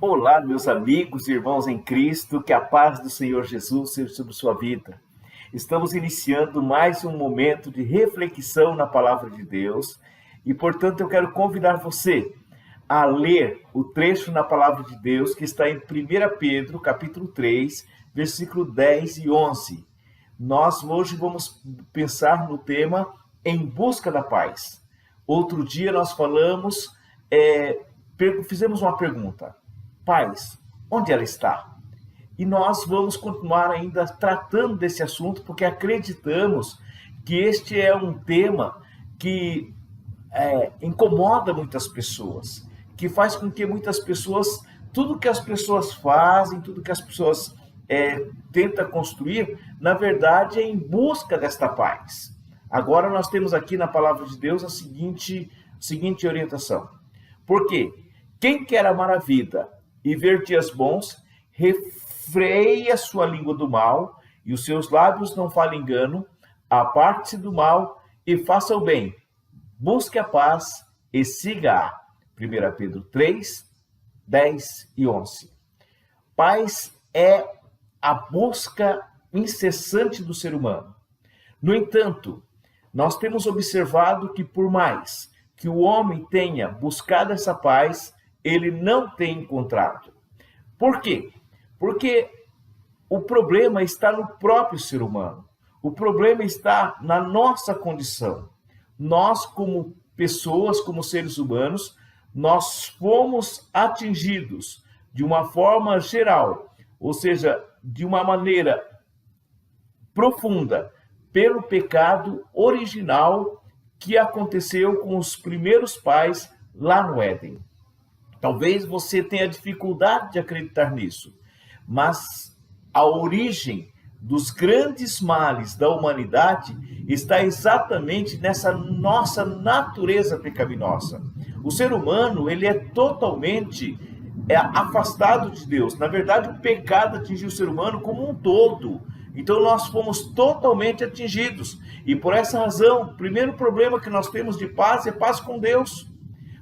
Olá, meus amigos e irmãos em Cristo, que a paz do Senhor Jesus seja sobre sua vida. Estamos iniciando mais um momento de reflexão na Palavra de Deus e, portanto, eu quero convidar você a ler o trecho na Palavra de Deus que está em 1 Pedro, capítulo 3, versículo 10 e 11. Nós hoje vamos pensar no tema Em Busca da Paz. Outro dia nós fizemos uma pergunta: paz, onde ela está? E nós vamos continuar ainda tratando desse assunto, porque acreditamos que este é um tema que incomoda muitas pessoas, que faz com que muitas pessoas, tudo que as pessoas fazem, tudo que as pessoas tentam construir, na verdade é em busca desta paz. Agora nós temos aqui na Palavra de Deus a seguinte orientação. Por quê? Quem quer amar a vida e ver dias bons, refreie a sua língua do mal, e os seus lábios não falem engano, aparte-se do mal e faça o bem. Busque a paz e siga-a. 1 Pedro 3, 10 e 11. Paz é a busca incessante do ser humano. No entanto, nós temos observado que por mais que o homem tenha buscado essa paz, ele não tem encontrado. Por quê? Porque o problema está no próprio ser humano. O problema está na nossa condição. Nós, como pessoas, como seres humanos, nós fomos atingidos de uma forma geral, ou seja, de uma maneira profunda, pelo pecado original que aconteceu com os primeiros pais lá no Éden. Talvez você tenha dificuldade de acreditar nisso, mas a origem dos grandes males da humanidade está exatamente nessa nossa natureza pecaminosa. O ser humano, ele é totalmente afastado de Deus. Na verdade, o pecado atingiu o ser humano como um todo. Então nós fomos totalmente atingidos. E por essa razão, o primeiro problema que nós temos de paz é paz com Deus.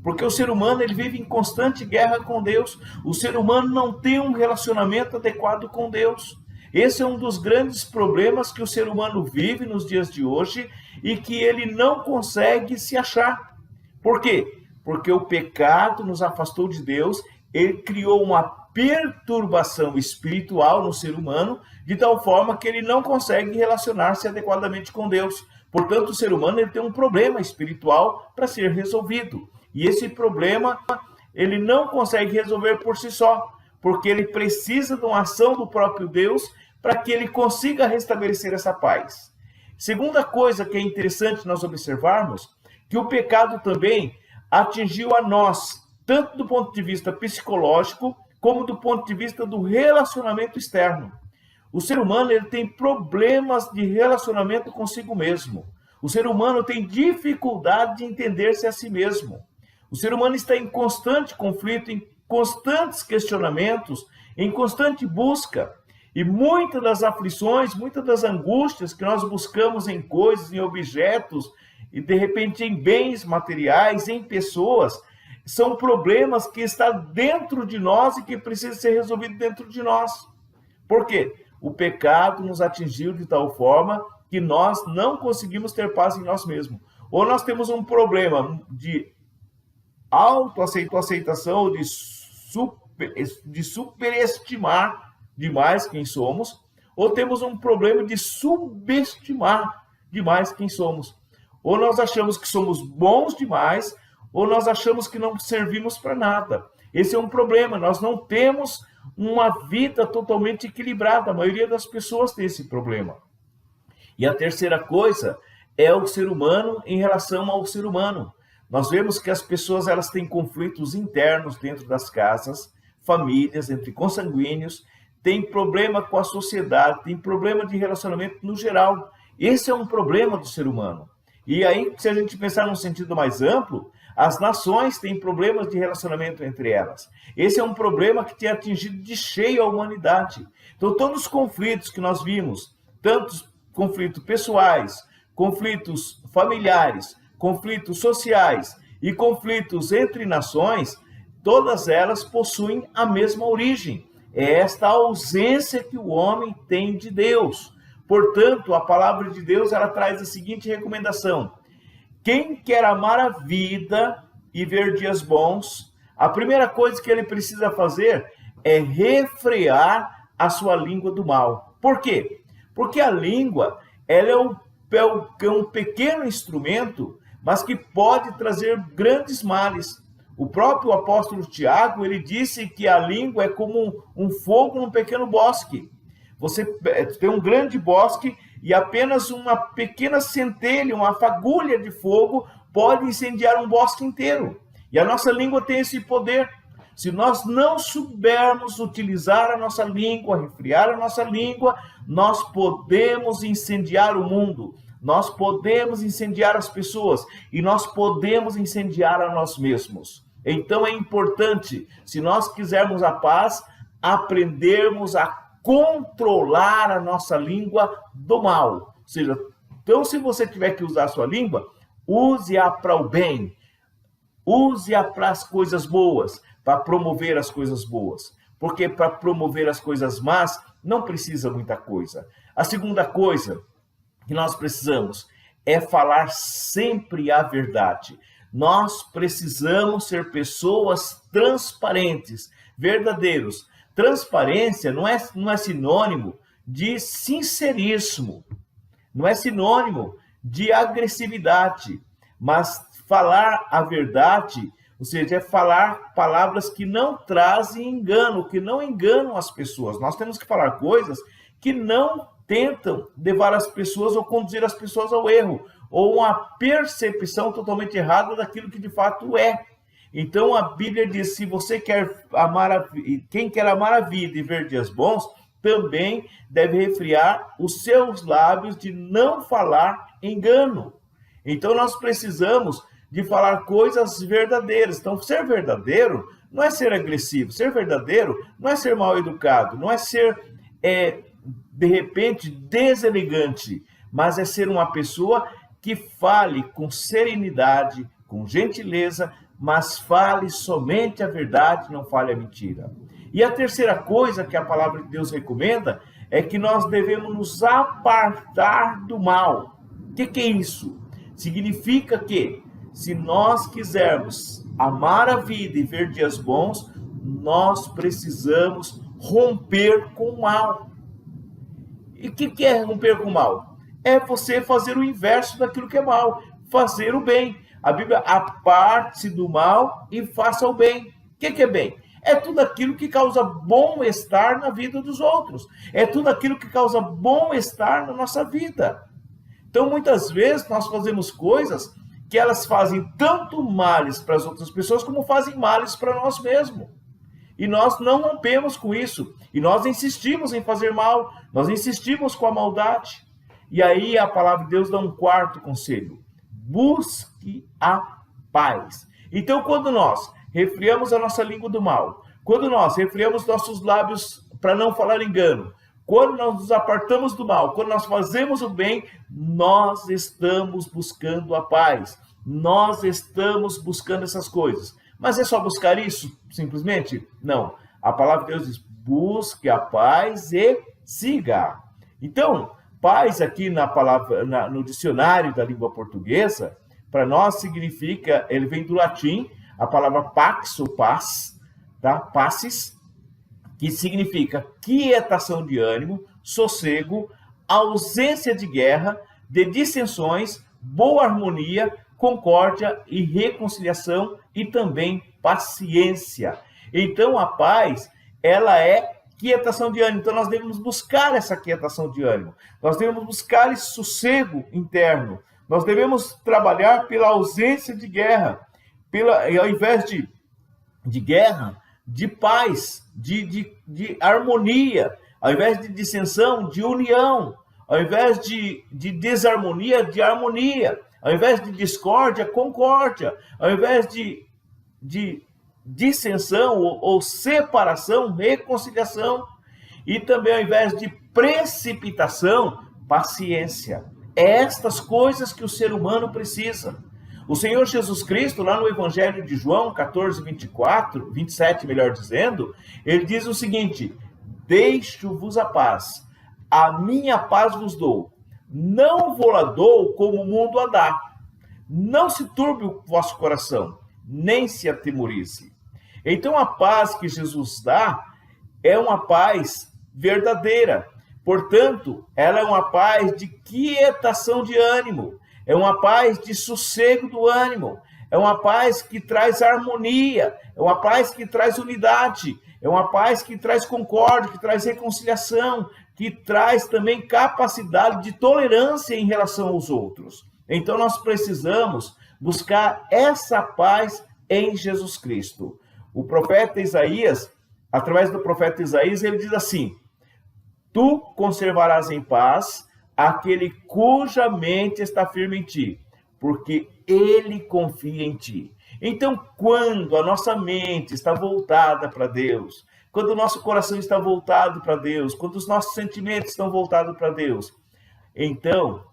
Porque o ser humano, ele vive em constante guerra com Deus. O ser humano não tem um relacionamento adequado com Deus. Esse é um dos grandes problemas que o ser humano vive nos dias de hoje e que ele não consegue se achar. Por quê? Porque o pecado nos afastou de Deus, ele criou uma perturbação espiritual no ser humano, de tal forma que ele não consegue relacionar-se adequadamente com Deus. Portanto, o ser humano ele tem um problema espiritual para ser resolvido. E esse problema ele não consegue resolver por si só, porque ele precisa de uma ação do próprio Deus para que ele consiga restabelecer essa paz. Segunda coisa que é interessante nós observarmos, que o pecado também atingiu a nós, tanto do ponto de vista psicológico, como do ponto de vista do relacionamento externo. O ser humano ele tem problemas de relacionamento consigo mesmo. O ser humano tem dificuldade de entender-se a si mesmo. O ser humano está em constante conflito, em constantes questionamentos, em constante busca. E muitas das aflições, muitas das angústias que nós buscamos em coisas, em objetos, e de repente em bens materiais, em pessoas, são problemas que estão dentro de nós e que precisam ser resolvidos dentro de nós. Por quê? O pecado nos atingiu de tal forma que nós não conseguimos ter paz em nós mesmos. Ou nós temos um problema de autoaceitação, ou de superestimar demais quem somos, ou temos um problema de subestimar demais quem somos. Ou nós achamos que somos bons demais, ou nós achamos que não servimos para nada. Esse é um problema, nós não temos uma vida totalmente equilibrada. A maioria das pessoas tem esse problema. E a terceira coisa é o ser humano em relação ao ser humano. Nós vemos que as pessoas elas têm conflitos internos dentro das casas, famílias, entre consanguíneos, tem problema com a sociedade, tem problema de relacionamento no geral. Esse é um problema do ser humano. E aí, se a gente pensar num sentido mais amplo, as nações têm problemas de relacionamento entre elas. Esse é um problema que tem atingido de cheio a humanidade. Então, todos os conflitos que nós vimos, tantos conflitos pessoais, conflitos familiares, conflitos sociais e conflitos entre nações, todas elas possuem a mesma origem. É esta ausência que o homem tem de Deus. Portanto, a palavra de Deus, ela traz a seguinte recomendação: quem quer amar a vida e ver dias bons, a primeira coisa que ele precisa fazer é refrear a sua língua do mal. Por quê? Porque a língua, ela é um pequeno instrumento, mas que pode trazer grandes males. O próprio apóstolo Tiago, ele disse que a língua é como um fogo num pequeno bosque. Você tem um grande bosque e apenas uma pequena centelha, uma fagulha de fogo pode incendiar um bosque inteiro. E a nossa língua tem esse poder. Se nós não soubermos utilizar a nossa língua, refrear a nossa língua, nós podemos incendiar o mundo, nós podemos incendiar as pessoas e nós podemos incendiar a nós mesmos. Então é importante, se nós quisermos a paz, aprendermos a controlar a nossa língua do mal. Ou seja, então se você tiver que usar a sua língua, use-a para o bem, use-a para as coisas boas, para promover as coisas boas. Porque para promover as coisas más, não precisa muita coisa. A segunda coisa que nós precisamos é falar sempre a verdade. Nós precisamos ser pessoas transparentes, verdadeiros. Transparência não é sinônimo de sincerismo, não é sinônimo de agressividade, mas falar a verdade, ou seja, é falar palavras que não trazem engano, que não enganam as pessoas. Nós temos que falar coisas que não tentam levar as pessoas ou conduzir as pessoas ao erro, ou uma percepção totalmente errada daquilo que de fato é. Então a Bíblia diz: se você quer amar quem quer amar a vida e ver dias bons, também deve refrear os seus lábios de não falar engano. Então nós precisamos de falar coisas verdadeiras. Então ser verdadeiro não é ser agressivo, ser verdadeiro não é ser mal educado, não é ser de repente deselegante, mas é ser uma pessoa que fale com serenidade, com gentileza, mas fale somente a verdade, não fale a mentira. E a terceira coisa que a palavra de Deus recomenda é que nós devemos nos apartar do mal. O que é isso? Significa que, se nós quisermos amar a vida e ver dias bons, nós precisamos romper com o mal. E o que é romper com o mal? É você fazer o inverso daquilo que é mal, fazer o bem. A Bíblia: aparte-se do mal e faça o bem. O que é bem? É tudo aquilo que causa bom-estar na vida dos outros. É tudo aquilo que causa bom-estar na nossa vida. Então, muitas vezes, nós fazemos coisas que elas fazem tanto males para as outras pessoas, como fazem males para nós mesmos. E nós não rompemos com isso. E nós insistimos em fazer mal. Nós insistimos com a maldade. E aí a palavra de Deus dá um quarto conselho: busque a paz. Então, quando nós refreamos a nossa língua do mal, quando nós refreamos nossos lábios para não falar engano, quando nós nos apartamos do mal, quando nós fazemos o bem, nós estamos buscando a paz. Nós estamos buscando essas coisas. Mas é só buscar isso, simplesmente? Não. A palavra de Deus diz: busque a paz e siga. Então, paz aqui na palavra, no dicionário da língua portuguesa, para nós significa, ele vem do latim, a palavra pax ou paz, tá? Passes, que significa quietação de ânimo, sossego, ausência de guerra, de dissensões, boa harmonia, concórdia e reconciliação e também paciência. Então a paz, ela é quietação de ânimo. Então nós devemos buscar essa quietação de ânimo. Nós devemos buscar esse sossego interno. Nós devemos trabalhar pela ausência de guerra, ao invés de guerra, de paz, de harmonia, ao invés de dissensão, de união, ao invés de desarmonia, de harmonia, ao invés de discórdia, concórdia, ao invés de dissensão ou separação, reconciliação, e também ao invés de precipitação, paciência. É estas coisas que o ser humano precisa. O Senhor Jesus Cristo, lá no Evangelho de João 14, 24, 27, melhor dizendo, ele diz o seguinte: deixo-vos a paz, a minha paz vos dou, não vou-la dou como o mundo a dá. Não se turbe o vosso coração, nem se atemorize. Então a paz que Jesus dá é uma paz verdadeira. Portanto, ela é uma paz de quietação de ânimo, é uma paz de sossego do ânimo, é uma paz que traz harmonia, é uma paz que traz unidade, é uma paz que traz concórdia, que traz reconciliação, que traz também capacidade de tolerância em relação aos outros. Então nós precisamos buscar essa paz em Jesus Cristo. O profeta Isaías, através do profeta Isaías, ele diz assim: tu conservarás em paz aquele cuja mente está firme em ti, porque ele confia em ti. Então, quando a nossa mente está voltada para Deus, quando o nosso coração está voltado para Deus, quando os nossos sentimentos estão voltados para Deus, então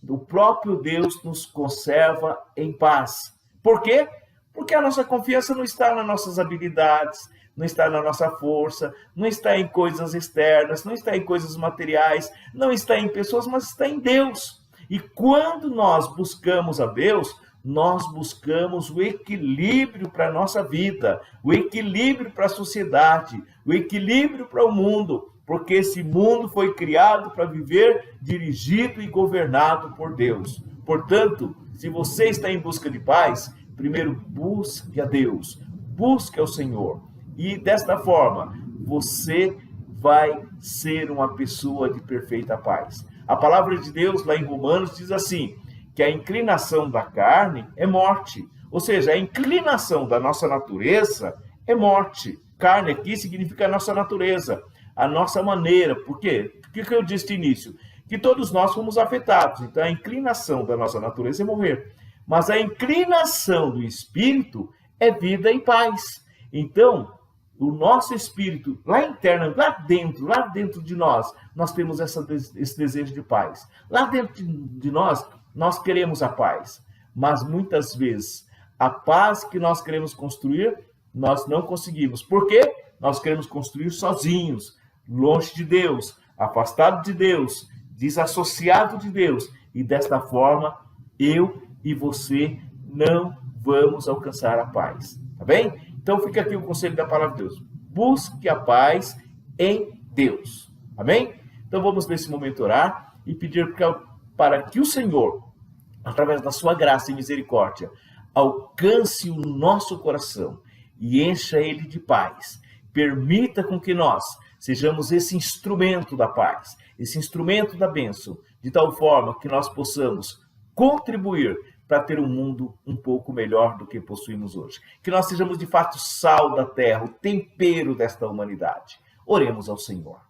o próprio Deus nos conserva em paz. Por quê? Porque a nossa confiança não está nas nossas habilidades, não está na nossa força, não está em coisas externas, não está em coisas materiais, não está em pessoas, mas está em Deus. E quando nós buscamos a Deus, nós buscamos o equilíbrio para a nossa vida, o equilíbrio para a sociedade, o equilíbrio para o mundo, porque esse mundo foi criado para viver dirigido e governado por Deus. Portanto, se você está em busca de paz, primeiro busque a Deus, busque ao Senhor. E desta forma, você vai ser uma pessoa de perfeita paz. A palavra de Deus, lá em Romanos, diz assim, que a inclinação da carne é morte. Ou seja, a inclinação da nossa natureza é morte. Carne aqui significa a nossa natureza, a nossa maneira. Por quê? O que eu disse no início? Que todos nós fomos afetados. Então, a inclinação da nossa natureza é morrer. Mas a inclinação do espírito é vida e paz. Então, o nosso espírito, lá interno, lá dentro de nós temos esse desejo de paz. Lá dentro de nós queremos a paz. Mas muitas vezes, a paz que nós queremos construir, nós não conseguimos. Por quê? Nós queremos construir sozinhos, longe de Deus, afastado de Deus, desassociado de Deus. E desta forma, eu e você não vamos alcançar a paz. Tá bem? Então fica aqui o conselho da palavra de Deus. Busque a paz em Deus. Amém? Então vamos nesse momento orar e pedir para que o Senhor, através da sua graça e misericórdia, alcance o nosso coração e encha ele de paz. Permita com que nós sejamos esse instrumento da paz, esse instrumento da bênção, de tal forma que nós possamos contribuir para ter um mundo um pouco melhor do que possuímos hoje. Que nós sejamos de fato sal da terra, o tempero desta humanidade. Oremos ao Senhor.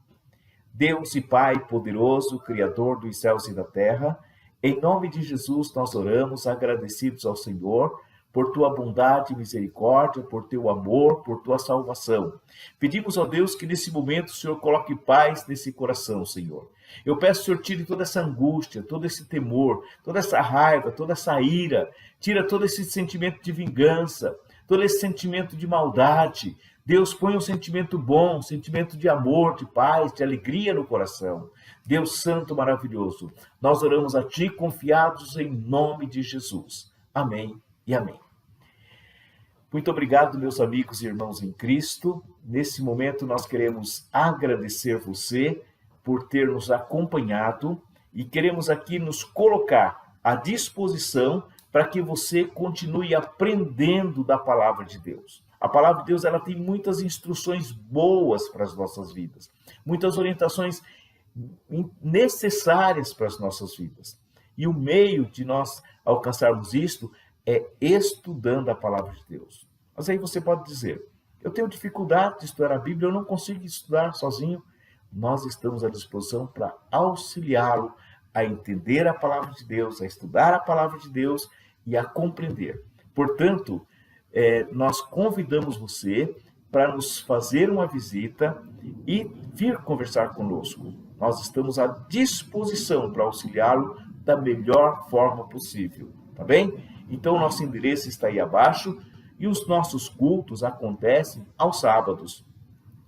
Deus e Pai poderoso, Criador dos céus e da terra, em nome de Jesus nós oramos agradecidos ao Senhor por tua bondade e misericórdia, por teu amor, por tua salvação. Pedimos ao Deus que nesse momento o Senhor coloque paz nesse coração, Senhor. Eu peço, Senhor, tire toda essa angústia, todo esse temor, toda essa raiva, toda essa ira, tira todo esse sentimento de vingança, todo esse sentimento de maldade. Deus, põe um sentimento bom, um sentimento de amor, de paz, de alegria no coração. Deus Santo, maravilhoso, nós oramos a Ti confiados em nome de Jesus. Amém e amém. Muito obrigado, meus amigos e irmãos em Cristo. Nesse momento nós queremos agradecer você por ter nos acompanhado e queremos aqui nos colocar à disposição para que você continue aprendendo da palavra de Deus. A palavra de Deus, ela tem muitas instruções boas para as nossas vidas, muitas orientações necessárias para as nossas vidas. E o meio de nós alcançarmos isto é estudando a palavra de Deus. Mas aí você pode dizer, eu tenho dificuldade de estudar a Bíblia, eu não consigo estudar sozinho. Nós estamos à disposição para auxiliá-lo a entender a palavra de Deus, a estudar a palavra de Deus e a compreender. Portanto, nós convidamos você para nos fazer uma visita e vir conversar conosco. Nós estamos à disposição para auxiliá-lo da melhor forma possível, tá bem? Então, o nosso endereço está aí abaixo e os nossos cultos acontecem aos sábados.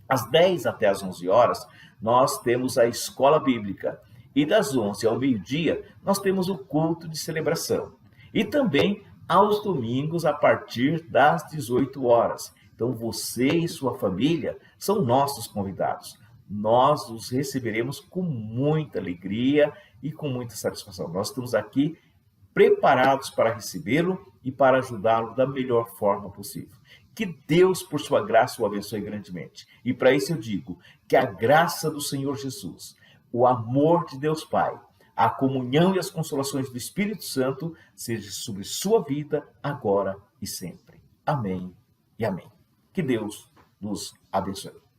Às 10 até às 11 horas, nós temos a escola bíblica. E das 11 ao meio-dia, nós temos o culto de celebração. E também aos domingos, a partir das 18 horas. Então, você e sua família são nossos convidados. Nós os receberemos com muita alegria e com muita satisfação. Nós estamos aqui preparados para recebê-lo e para ajudá-lo da melhor forma possível. Que Deus, por sua graça, o abençoe grandemente. E para isso eu digo que a graça do Senhor Jesus, o amor de Deus Pai, a comunhão e as consolações do Espírito Santo seja sobre sua vida, agora e sempre. Amém e amém. Que Deus nos abençoe.